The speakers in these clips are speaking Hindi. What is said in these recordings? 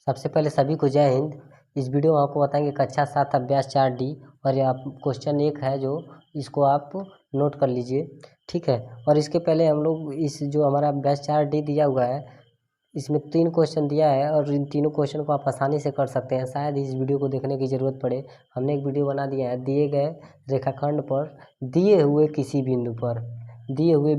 सबसे पहले सभी को जय हिंद। इस वीडियो में आपको बताएंगे कक्षा 7 अभ्यास 4D और ये आप क्वेश्चन 1 है जो इसको आप नोट कर लीजिए, ठीक है। और इसके पहले हम लोग इस जो हमारा अभ्यास 4D दिया हुआ है इसमें 3 क्वेश्चन दिया है और इन तीनों क्वेश्चन को आप आसानी से कर सकते हैं। शायद इस वीडियो को देखने की ज़रूरत पड़े, हमने एक वीडियो बना दिया है। दिए गए रेखाखंड पर दिए हुए किसी बिंदु पर दिए हुए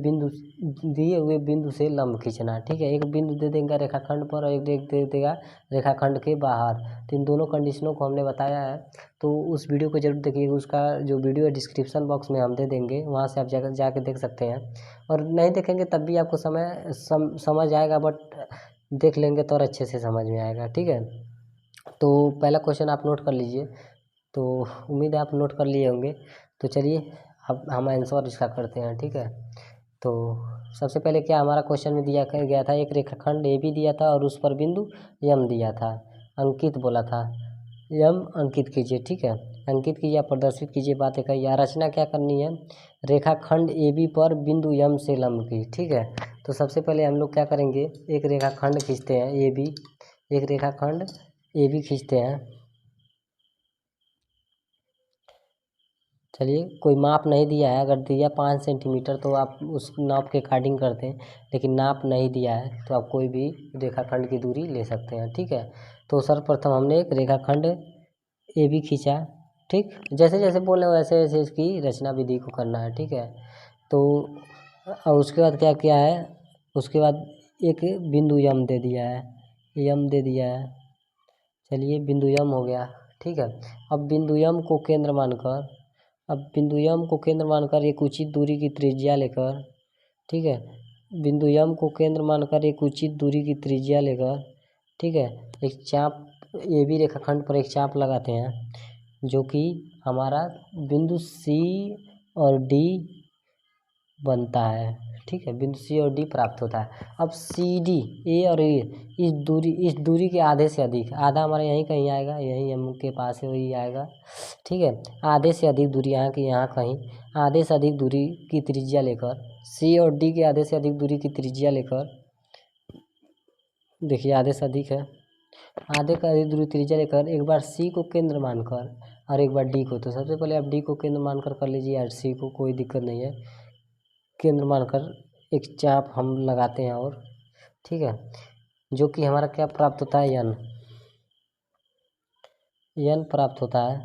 बिंदु से लंब खींचना, ठीक है। एक बिंदु दे देंगे रेखाखंड पर और एक दे देगा रेखाखंड के बाहर। तो इन दोनों कंडीशनों को हमने बताया है, तो उस वीडियो को जरूर देखिए। उसका जो वीडियो है डिस्क्रिप्शन बॉक्स में हम दे देंगे, वहाँ से आप जाके देख सकते हैं। और नहीं देखेंगे तब भी आपको समझ आएगा, बट देख लेंगे तो और अच्छे से समझ में आएगा, ठीक है। तो पहला क्वेश्चन आप नोट कर लीजिए। तो उम्मीद है आप नोट कर लिए होंगे। तो चलिए अब हम आंसर इसका करते हैं, ठीक है। तो सबसे पहले क्या हमारा क्वेश्चन में दिया गया था, एक रेखाखंड ए बी दिया था और उस पर बिंदु यम दिया था, अंकित बोला था। यम अंकित कीजिए, ठीक है। अंकित कीजिए, प्रदर्शित कीजिए, बातें कहिए। रचना क्या करनी है, रेखाखंड ए बी पर बिंदु यम से लंब की, ठीक है। तो सबसे पहले हम लोग क्या करेंगे, एक रेखाखंड खींचते हैं ए बी, एक रेखाखंड ए बी खींचते हैं। चलिए, कोई माप नहीं दिया है, अगर दिया 5 सेंटीमीटर तो आप उस नाप के अकॉर्डिंग करते हैं, लेकिन नाप नहीं दिया है तो आप कोई भी रेखाखंड की दूरी ले सकते हैं, ठीक है। तो सर्वप्रथम हमने एक रेखाखंड ए बी खींचा, ठीक। जैसे जैसे बोले वैसे वैसे इसकी रचना विधि को करना है, ठीक है। तो और उसके बाद क्या किया है, उसके बाद एक बिंदु यम दे दिया है, यम दे दिया है। चलिए, बिंदु यम हो गया, ठीक है। अब बिंदु यम को केंद्र मानकर एक उचित दूरी की त्रिज्या लेकर, ठीक है। बिंदु यम को केंद्र मानकर एक उचित दूरी की त्रिज्या लेकर, ठीक है, एक चाप ए बी रेखाखंड पर एक चाप लगाते हैं, जो कि हमारा बिंदु सी और डी बनता है, ठीक है। बिंदु सी और डी प्राप्त होता है। अब सी डी, ए और ए, इस दूरी के आधे से अधिक, आधा हमारा यहीं कहीं आएगा, यहीं एम के पास है, वही आएगा, ठीक है। आधे से अधिक दूरी यहाँ की यहाँ कहीं, आधे से अधिक दूरी की त्रिज्या लेकर, सी और डी के आधे से अधिक दूरी की त्रिज्या लेकर, देखिए आधे से अधिक है, आधे का अधिक दूरी त्रिज्या लेकर एक बार सी को केंद्र मानकर और एक बार डी को, तो सबसे पहले आप डी को केंद्र मानकर कर लीजिए और सी को, कोई दिक्कत नहीं है, केंद्र मानकर एक चाप हम लगाते हैं और, ठीक है, जो कि हमारा क्या प्राप्त होता है, यन प्राप्त होता है,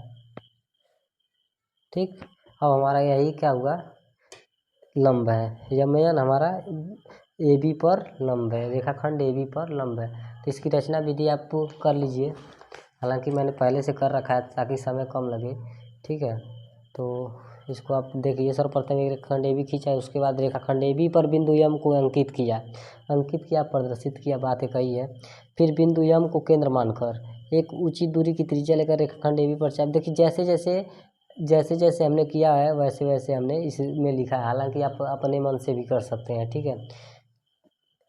ठीक। अब हमारा यही क्या हुआ, लंब है, यन हमारा ए बी पर लंब है, रेखाखंड ए बी पर लंब है। तो इसकी रचना विधि आप कर लीजिए, हालांकि मैंने पहले से कर रखा है ताकि समय कम लगे, ठीक है। तो इसको आप देखिए, सर्वप्रथम एक रेखाखंड ए बी खींचा है, उसके बाद रेखाखंड ए बी पर बिंदु यम को अंकित किया, प्रदर्शित किया, बातें कही है। फिर बिंदु यम को केंद्र मानकर एक उचित दूरी की त्रिज्या लेकर रेखाखंड ए बी पर चाप, देखिए जैसे जैसे हमने किया है वैसे वैसे हमने इसमें लिखा है, हालांकि आप अपने मन से भी कर सकते हैं, ठीक है।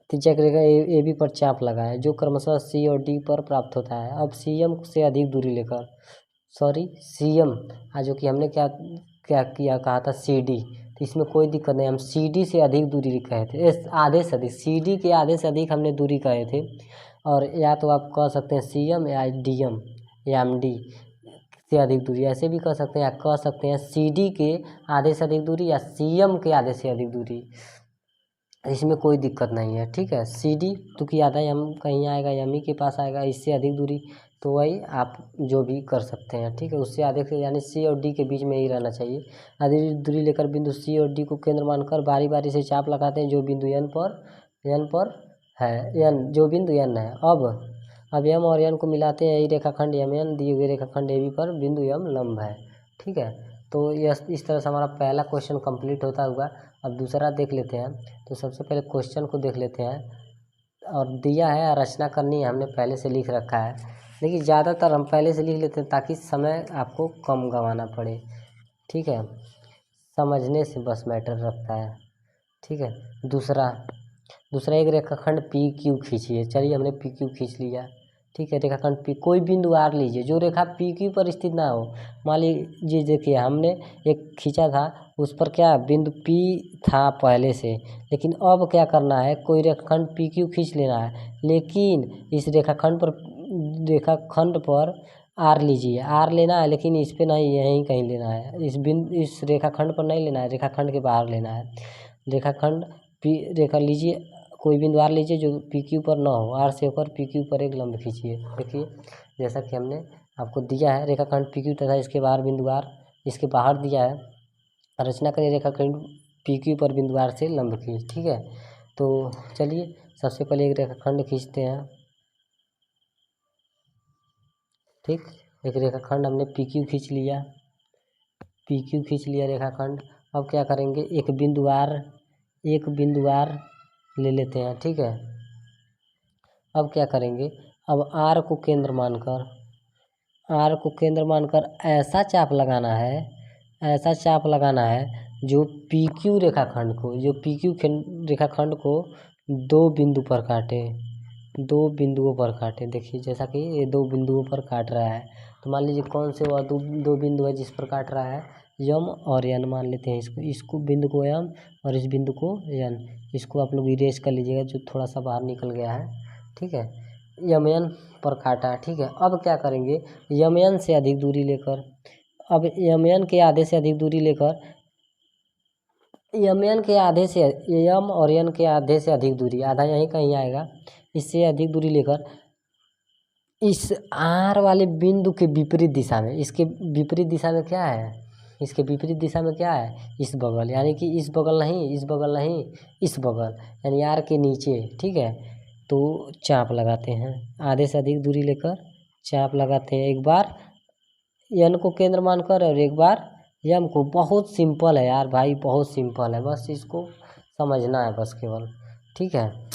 त्रिज्या रेखा ए बी पर चाप लगाए, जो क्रमशः सी और डी पर प्राप्त होता है। अब सी एम से अधिक दूरी लेकर, सी एम, जो कि हमने क्या क्या किया कहा था सी डी, तो इसमें कोई दिक्कत नहीं, हम सी डी से अधिक दूरी कहे थे, आधे से अधिक, सी डी के आधे से अधिक हमने दूरी कहे थे। और या तो आप कह सकते हैं सी एम या डी एम या एम डी से अधिक दूरी, ऐसे भी कह सकते हैं, या कह सकते हैं सी डी के आधे से अधिक दूरी या सी एम के आधे से अधिक दूरी, इसमें कोई दिक्कत नहीं है, ठीक है। सी डी तो कि आधा यम कहीं आएगा, यम ही के पास आएगा, इससे अधिक दूरी तो वही आप जो भी कर सकते हैं, ठीक है। उससे अधिक से, यानी सी और डी के बीच में ही रहना चाहिए। अधिक दूरी लेकर बिंदु सी और डी को केंद्र मानकर बारी बारी से चाप लगाते हैं, जो बिंदु एन पर है, एन जो बिंदु एन है। अब एम और एन को मिलाते हैं, यही रेखाखंड एम एन दिए हुए रेखाखंड ए बी पर बिंदु एम लंब है, ठीक है। तो इस तरह से हमारा पहला क्वेश्चन कंप्लीट होता हुआ। अब दूसरा देख लेते हैं। तो सबसे पहले क्वेश्चन को देख लेते हैं, और दिया है रचना करनी है, हमने पहले से लिख रखा है, लेकिन ज़्यादातर हम पहले से लिख लेते हैं ताकि समय आपको कम गंवाना पड़े, ठीक है। समझने से बस मैटर रखता है, ठीक है। दूसरा एक रेखाखंड पी क्यू खींचिए। चलिए, हमने पी क्यू खींच लिया, ठीक है। रेखाखंड पी, कोई बिंदु आर लीजिए जो रेखा पी क्यू पर स्थित ना हो। मान लीजिए, देखिए हमने एक खींचा था, उस पर क्या बिंदु पी था पहले से, लेकिन अब क्या करना है, कोई रेखाखंड पी क्यू खींच लेना है, लेकिन इस रेखाखंड पर रेखाखंड पर आर लीजिए। आर लेना है, लेकिन इस पे नहीं, यहीं कहीं लेना है। इस रेखाखंड पर नहीं लेना है, रेखाखंड के बाहर लेना है। रेखाखंड रेखा लीजिए, कोई बिंदु आर लीजिए जो पी क्यू पर ना हो। आर से होकर पी क्यू पर एक लंब खींचिए। देखिए जैसा कि हमने आपको दिया है, रेखाखंड पी क्यू तथा इसके बाहर बिंदु आर, इसके बाहर दिया है। रचना करिए रेखाखंड पी क्यू पर बिंदु आर से लंब खींच। ठीक है, तो चलिए सबसे पहले एक रेखाखंड खींचते हैं। ठीक, एक रेखाखंड हमने पी क्यू खींच लिया, पी क्यू खींच लिया रेखाखंड। अब क्या करेंगे, एक बिंदु आर ले लेते हैं। ठीक है, अब क्या करेंगे, अब आर को केंद्र मानकर ऐसा चाप लगाना है जो पी क्यू रेखाखंड को दो बिंदुओं पर काटे। देखिए जैसा कि ये दो बिंदुओं पर काट रहा है, तो मान लीजिए कौन से वह दो बिंदु है जिस पर काट रहा है, यम और एन मान लेते हैं। इसको बिंदु को यम और इस बिंदु को एन। इसको आप लोग इरेज कर लीजिएगा जो थोड़ा सा बाहर निकल गया है। ठीक है, यम एन पर काटा। ठीक है, अब क्या करेंगे, यम एन से अधिक दूरी लेकर, अब यम एन के आधे से अधिक दूरी लेकर, यम और एन के आधे से अधिक दूरी, आधा यहीं कहीं आएगा, इससे अधिक दूरी लेकर इस आर वाले बिंदु के विपरीत दिशा में, इसके विपरीत दिशा में क्या है, इस बगल, यानी कि इस बगल नहीं, इस बगल यानी आर के नीचे। ठीक है, तो चाप लगाते हैं, आधे से अधिक दूरी लेकर चाप लगाते हैं। एक बार एन को केंद्र मानकर और एक बार यम को। बहुत सिंपल है यार भाई, बहुत सिंपल है, बस इसको समझना है बस केवल। ठीक है,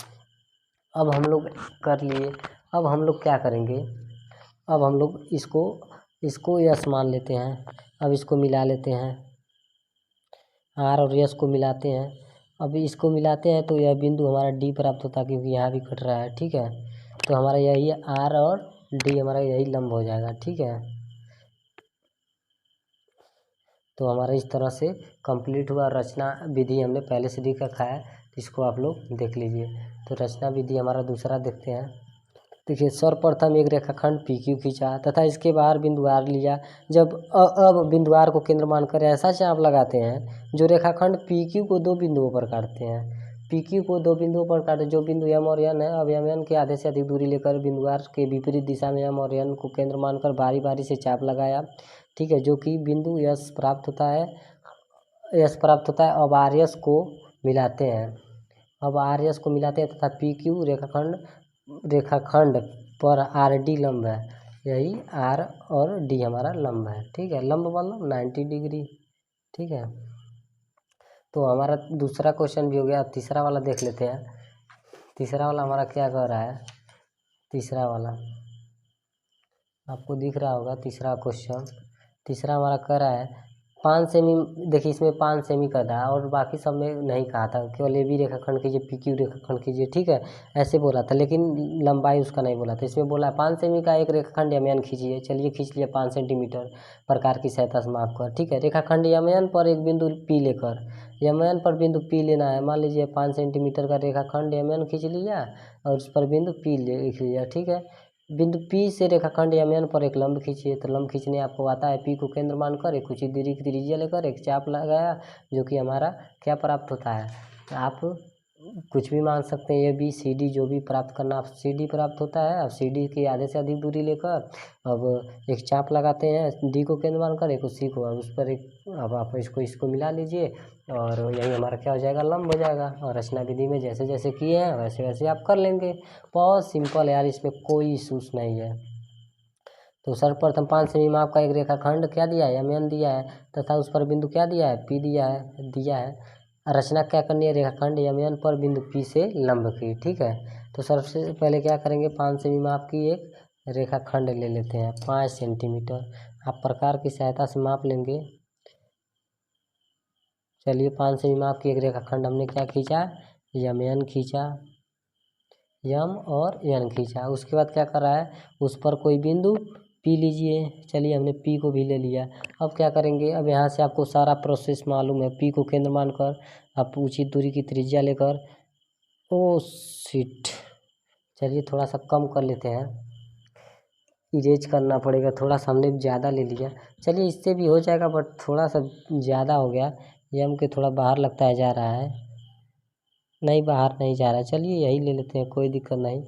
अब हम लोग कर लिए। अब हम लोग क्या करेंगे, अब हम लोग इसको यस मान लेते हैं। अब इसको मिला लेते हैं, आर और यस को मिलाते हैं। अब इसको मिलाते हैं तो यह बिंदु हमारा डी प्राप्त होता है, क्योंकि यहाँ भी कट रहा है। ठीक है, तो हमारा यही आर और डी हमारा यही लंब हो जाएगा। ठीक है, तो हमारा इस तरह से कंप्लीट हुआ। रचना विधि हमने पहले से लिख रखा है, इसको आप लोग देख लीजिए। तो रचना विधि हमारा दूसरा देखते हैं। देखिए, सर्वप्रथम एक रेखाखंड पी क्यू खींचा तथा इसके बाहर बिंदु आर लिया। जब अब बिंदु आर को केंद्र मानकर ऐसा चाप लगाते हैं जो रेखाखंड पी क्यू को दो बिंदुओं पर काटते हैं। जो बिंदु एम और एन है, अब एम एन के आधे से अधिक दूरी लेकर बिंदु आर के विपरीत दिशा में एम और एन को केंद्र मानकर बारी बारी से चाप लगाया। ठीक है, जो कि बिंदु यस प्राप्त होता है। अब आर एस को मिलाते हैं तथा पी क्यू रेखाखंड पर आर डी लंब है। यही आर और डी हमारा लंब है। ठीक है, लंब मतलब 90 डिग्री। ठीक है, तो हमारा दूसरा क्वेश्चन भी हो गया। तीसरा वाला देख लेते हैं। तीसरा वाला हमारा क्या कह रहा है, तीसरा वाला आपको दिख रहा होगा। तीसरा क्वेश्चन, तीसरा हमारा कह रहा है 5 सेमी। देखिए इसमें 5 सेमी का था और बाकी सब में नहीं कहा था, केवल ए बी रेखाखंड कीजिए, पी क्यू रेखाखंड कीजिए। ठीक है, ऐसे बोला था, लेकिन लंबाई उसका नहीं बोला था। इसमें बोला 5 सेमी का एक रेखाखंड एम एन खींचिए। चलिए खींच लिया 5 सेंटीमीटर प्रकार की सहायता से माप कर। ठीक है, रेखाखंड एम एन पर एक बिंदु पी लेकर, एम एन पर बिंदु पी लेना है। मान लीजिए 5 सेंटीमीटर का रेखाखंड एम एन खींच लिया और उस पर बिंदु पी लिख लिया। ठीक है, बिंदु पी से रेखाखंड एम एन पर एक लंब खींचिए। तो लंब खींचने आपको आता है, पी को केंद्र मानकर एक उचित दूरी की त्रिज्या लेकर एक चाप लगाया, जो कि हमारा क्या प्राप्त होता है, आप कुछ भी मान सकते हैं। ए बी सी डी जो भी प्राप्त करना, आप सी डी प्राप्त होता है। अब सी डी के आधे से अधिक दूरी लेकर अब एक चाप लगाते हैं, डी को केंद्र मानकर, एक उसी को, अब उस पर एक, अब आप इसको मिला लीजिए और यही हमारा क्या हो जाएगा, लंब हो जाएगा। और रचना विधि में जैसे जैसे किए हैं वैसे वैसे आप कर लेंगे। बहुत सिंपल है यार, इसमें कोई इशूस नहीं है। तो सर्वप्रथम 5 सेमी माप का एक रेखाखंड क्या दिया है, एम एन दिया है तथा उस पर बिंदु क्या दिया है, पी दिया है। रचना क्या करनी है, रेखाखंड एम एन पर बिंदु पी से लंब की। ठीक है, तो सबसे पहले क्या करेंगे, 5 सेमी माप की एक रेखाखंड ले लेते हैं, 5 सेंटीमीटर। आप प्रकार की सहायता से माप लेंगे। चलिए 5 सेमी माप की एक रेखाखंड हमने क्या खींचा, एम एन खींचा, यम और एन खींचा। उसके बाद क्या कर रहा है, उस पर कोई बिंदु पी लीजिए। चलिए हमने पी को भी ले लिया। अब क्या करेंगे, अब यहाँ से आपको सारा प्रोसेस मालूम है। पी को केंद्र मानकर आप उचित दूरी की त्रिज्या लेकर, ओ शिट, चलिए थोड़ा सा कम कर लेते हैं। इरेज करना पड़ेगा, थोड़ा सा हमने ज़्यादा ले लिया। चलिए इससे भी हो जाएगा, बट थोड़ा सा ज़्यादा हो गया। यम के थोड़ा बाहर लगता है जा रहा है, नहीं बाहर नहीं जा रहा है। चलिए यही ले लेते हैं, कोई दिक्कत नहीं।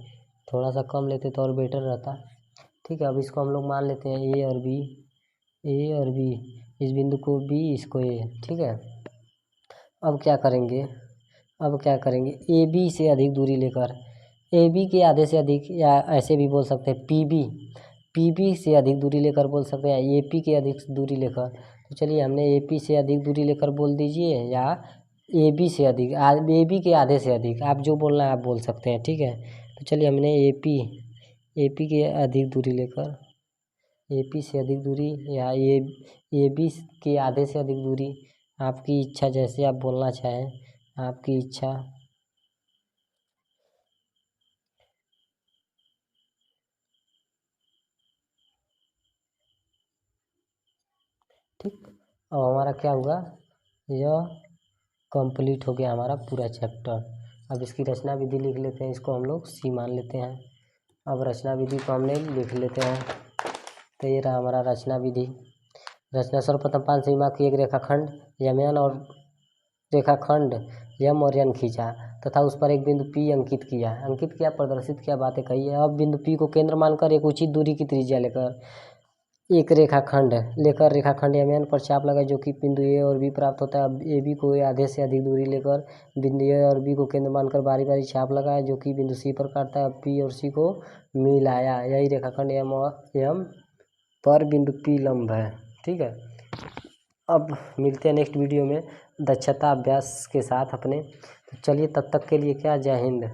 थोड़ा सा कम लेते तो और बेटर रहता। ठीक है, अब इसको हम लोग मान लेते हैं ए और बी, ए और बी, इस बिंदु को बी, इसको ए। ठीक है, अब क्या करेंगे, ए बी से अधिक दूरी लेकर, ए बी के आधे से अधिक, या ऐसे भी बोल सकते हैं पी बी से अधिक दूरी लेकर बोल सकते हैं, ए पी के अधिक दूरी लेकर। तो चलिए हमने ए पी से अधिक दूरी लेकर बोल दीजिए, या ए बी से अधिक, ए बी के आधे से अधिक, आप जो बोलना है आप बोल सकते हैं। ठीक है, तो चलिए हमने ए पी के अधिक दूरी लेकर, ए पी से अधिक दूरी, या ए बी के आधे से अधिक दूरी, आपकी इच्छा, जैसे आप बोलना चाहें, आपकी इच्छा। ठीक, अब हमारा क्या हुआ, यह कंप्लीट हो गया हमारा पूरा चैप्टर। अब इसकी रचना विधि लिख लेते हैं, इसको हम लोग सी मान लेते हैं। अब रचना विधि को हमने लिख लेते हैं। तो ये रहा हमारा रचना विधि। रचना, सर्वप्रथम पान सीमा की एक रेखाखंड यमन और रेखाखंड यम और एन खींचा तथा उस पर एक बिंदु पी अंकित किया, प्रदर्शित किया, बातें कही है। अब बिंदु पी को केंद्र मानकर एक उचित दूरी की त्रिज्या लेकर एक रेखाखंड रेखाखंड यमन पर चाप लगाए, जो कि बिंदु ए और बी प्राप्त होता है। अब ए बी को आधे से अधिक दूरी लेकर बिंदु ए और बी को केंद्र मानकर बारी बारी चाप लगाए, जो कि बिंदु सी पर काटता है। अब पी और सी को मिलाया, यही रेखाखंड एम पर बिंदु पी लंब है। ठीक है, अब मिलते हैं नेक्स्ट वीडियो में दक्षता अभ्यास के साथ अपने। चलिए तब तक के लिए क्या, जय हिंद।